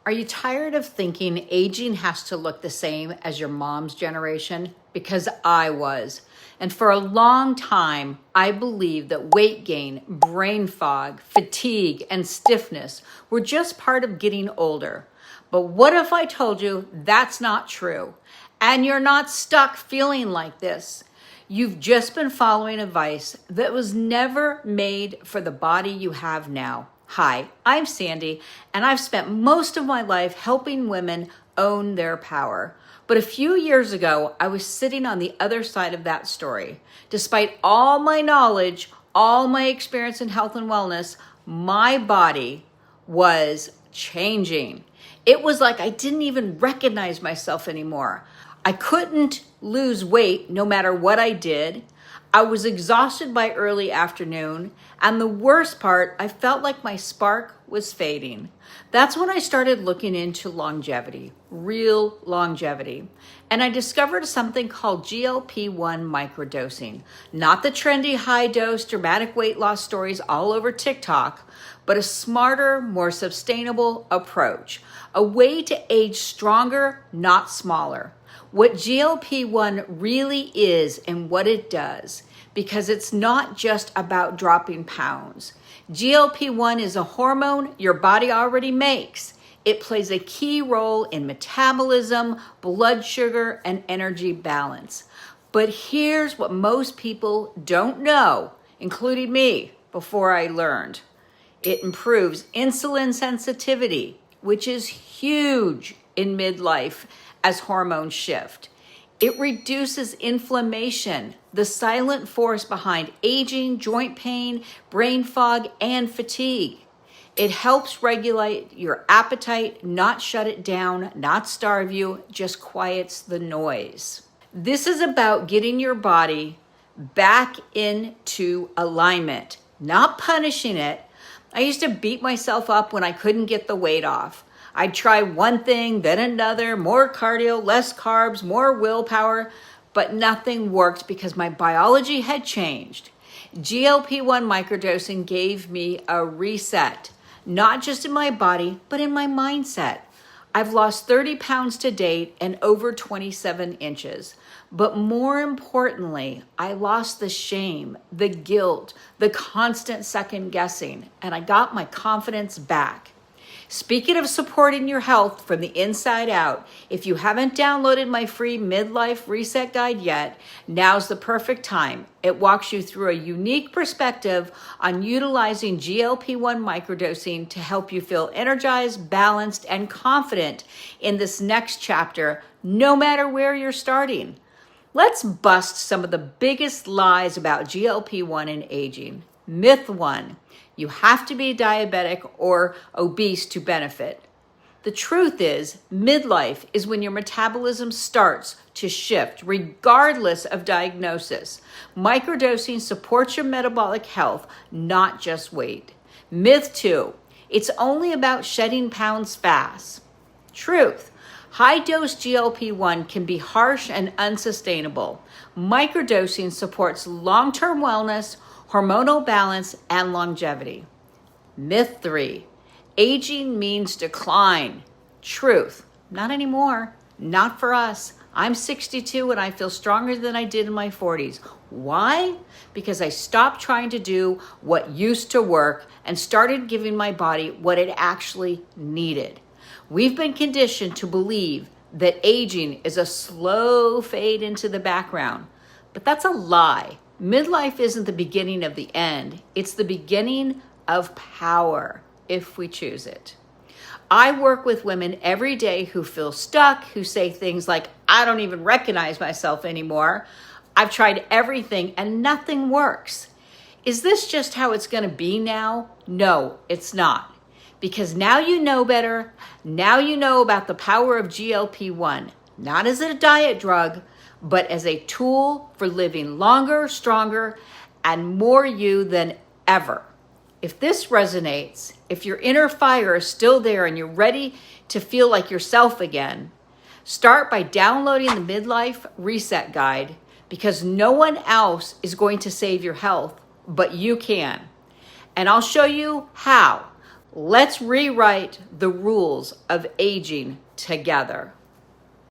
Are you tired of thinking aging has to look the same as your mom's generation? Because I was. And for a long time, I believed that weight gain, brain fog, fatigue, and stiffness were just part of getting older. But what if I told you that's not true? And you're not stuck feeling like this. You've just been following advice that was never made for the body you have now. Hi, I'm Sandy, and I've spent most of my life helping women own their power. But a few years ago, I was sitting on the other side of that story. Despite all my knowledge, all my experience in health and wellness, my body was changing. It was like I didn't even recognize myself anymore. I couldn't lose weight no matter what I did. I was exhausted by early afternoon, and the worst part, I felt like my spark was fading. That's when I started looking into longevity, real longevity. And I discovered something called GLP-1 microdosing. Not the trendy high-dose dramatic weight loss stories all over TikTok, but a smarter, more sustainable approach. A way to age stronger, not smaller. What GLP-1 really is and what it does, because it's not just about dropping pounds. GLP-1 is a hormone your body already makes. It plays a key role in metabolism, blood sugar, and energy balance. But here's what most people don't know, including me, before I learned. It improves insulin sensitivity, which is huge in midlife as hormones shift. It reduces inflammation, the silent force behind aging, joint pain, brain fog, and fatigue. It helps regulate your appetite, not shut it down, not starve you, just quiets the noise. This is about getting your body back into alignment, not punishing it. I used to beat myself up when I couldn't get the weight off. I'd try one thing, then another, more cardio, less carbs, more willpower, but nothing worked because my biology had changed. GLP-1 microdosing gave me a reset, not just in my body, but in my mindset. I've lost 30 pounds to date and over 27 inches. But more importantly, I lost the shame, the guilt, the constant second guessing, and I got my confidence back. Speaking of supporting your health from the inside out, if you haven't downloaded my free midlife reset guide yet, now's the perfect time. It walks you through a unique perspective on utilizing GLP-1 microdosing to help you feel energized, balanced, and confident in this next chapter, no matter where you're starting. Let's bust some of the biggest lies about GLP-1 and aging. Myth 1. You have to be diabetic or obese to benefit. The truth is, midlife is when your metabolism starts to shift, regardless of diagnosis. Microdosing supports your metabolic health, not just weight. Myth 2. It's only about shedding pounds fast. Truth. High-dose GLP-1 can be harsh and unsustainable. Microdosing supports long-term wellness, hormonal balance, and longevity. Myth 3. Aging means decline. Truth. Not anymore. Not for us. I'm 62 and I feel stronger than I did in my 40s. Why? Because I stopped trying to do what used to work and started giving my body what it actually needed. We've been conditioned to believe that aging is a slow fade into the background, but that's a lie. Midlife isn't the beginning of the end. It's the beginning of power, if we choose it. I work with women every day who feel stuck, who say things like, I don't even recognize myself anymore. I've tried everything and nothing works. Is this just how it's going to be now? No, it's not. Because now you know better. Now you know about the power of GLP-1, not as a diet drug, but as a tool for living longer, stronger, and more you than ever. If this resonates, if your inner fire is still there and you're ready to feel like yourself again, start by downloading the Midlife Reset Guide, because no one else is going to save your health, but you can. And I'll show you how. Let's rewrite the rules of aging together.